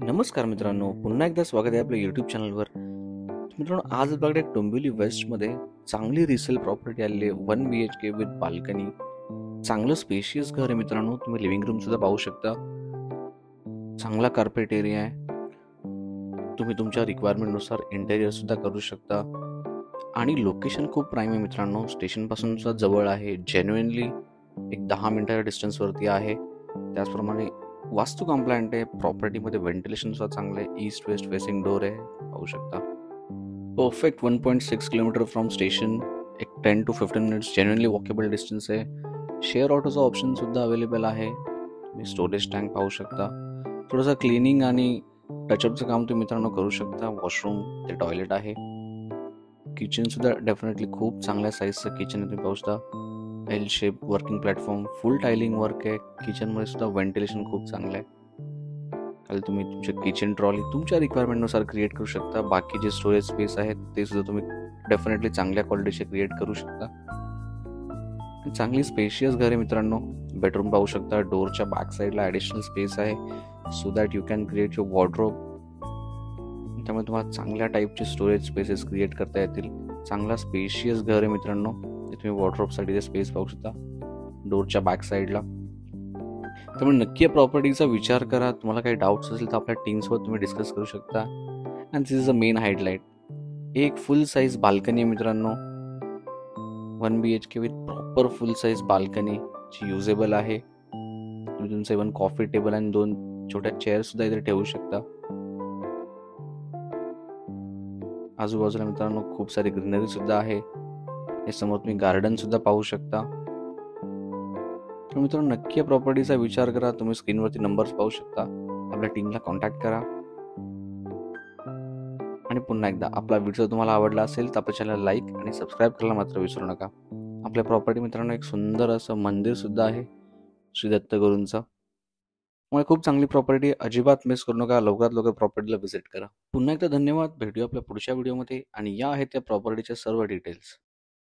नमस्कार मित्रांनो, पुन्हा एकदा स्वागत आहे आपल्या यूट्यूब चॅनलवर. मित्रांनो, आज आपल्याकडे डोंबिवली वेस्टमध्ये चांगली रिसेल प्रॉपर्टी आलेली आहे. 1 BHK विथ बाल्कनी. चांगलं स्पेशियस घर आहे मित्रांनो. तुम्ही लिव्हिंग रूम सुद्धा पाहू शकता. चांगला कार्पेट एरिया आहे. तुम्ही तुमच्या रिक्वायरमेंटनुसार इंटेरियर सुद्धा करू शकता. आणि लोकेशन खूप प्राईम आहे मित्रांनो. स्टेशनपासून सुद्धा जवळ आहे. जेन्युइनली एक 10 मिनिटाच्या डिस्टन्सवरती आहे. त्याचप्रमाणे वास्तू कम्प्लायंट आहे. प्रॉपर्टीमध्ये व्हेंटिलेशन सुद्धा चांगलं आहे. ईस्ट वेस्ट फेसिंग डोर आहे, पाहू शकता. Perfect 1.6 kilometre from station. एक 10 to 15 minutes genuinely walkable distance आहे. शेअर ऑटोचा ऑप्शन सुद्धा अवेलेबल आहे. तुम्ही स्टोरेज टँक पाहू शकता. थोडंसं क्लिनिंग आणि टचअपचं काम तुम्ही मित्रांनो करू शकता. वॉशरूम ते टॉयलेट आहे. किचन सुद्धा डेफिनेटली खूप चांगल्या साईजचं किचन आहे, तुम्ही पाहू शकता. L shape working platform, full tiling work आहे. किचनमध्ये सुद्धा व्हेंटिलेशन खूप चांगलं आहे. खाली तुम्ही तुमचे किचन ट्रॉली तुमच्या रिक्वायरमेंटनुसार क्रिएट करू शकता. बाकी जे स्टोरेज स्पेस आहेत ते सुद्धा तुम्ही डेफिनेटली चांगल्या क्वालिटीचे क्रिएट करू शकता. चांगली स्पेशियस घर आहे मित्रांनो. बेडरूम पाहू शकता. डोरच्या बॅक साईडला ॲडिशनल स्पेस आहे so that you can create your wardrobe. त्यामुळे तुम्हाला चांगल्या टाईपचे स्टोरेज स्पेसेस क्रिएट करता येतील. चांगला स्पेशियस घर आहे मित्रांनो. तुम्ही वॉर्डरोबसाठी स्पेस पाहू शकता डोरच्या बॅक साईडला. त्यामुळे नक्की या प्रॉपर्टीचा विचार करा. तुम्हाला काही डाऊट्स असेल तर आपल्या टीमसोबत तुम्ही डिस्कस करू शकता. And this is a main highlight. एक फुल साईज बाल्कनी आहे मित्रांनो. 1 BHK with proper full size balcony जी युजेबल आहे. तुम्ही तुमचं इव्हन कॉफी टेबल आणि 2 छोट्या चेअर सुद्धा इथे ठेवू शकता. आजूबाजूला मित्रांनो खूप सारी ग्रीनरी सुद्धा आहे. हे समोर तुम्ही गार्डन सुद्धा पाहू शकता. तर मित्रांनो, नक्की या प्रॉपर्टीचा विचार करा. तुम्ही स्क्रीनवरती नंबर्स पाहू शकता. आपल्या टीमला कॉन्टॅक्ट करा. आणि पुन्हा एकदा, आपला व्हिडिओ तुम्हाला आवडला असेल तर आपल्या चॅनलला लाईक आणि सबस्क्राईब करायला मात्र विसरू नका. आपल्या प्रॉपर्टी मित्रांनो एक सुंदर असं मंदिर सुद्धा आहे श्री दत्तगुरूंचं. त्यामुळे खूप चांगली प्रॉपर्टी, अजिबात मिस करू नका. लवकरात लवकर प्रॉपर्टीला व्हिजिट करा. पुन्हा एकदा धन्यवाद. भेटूया आपल्या पुढच्या व्हिडिओमध्ये आणि या आहेत त्या प्रॉपर्टीच्या सर्व डिटेल्स.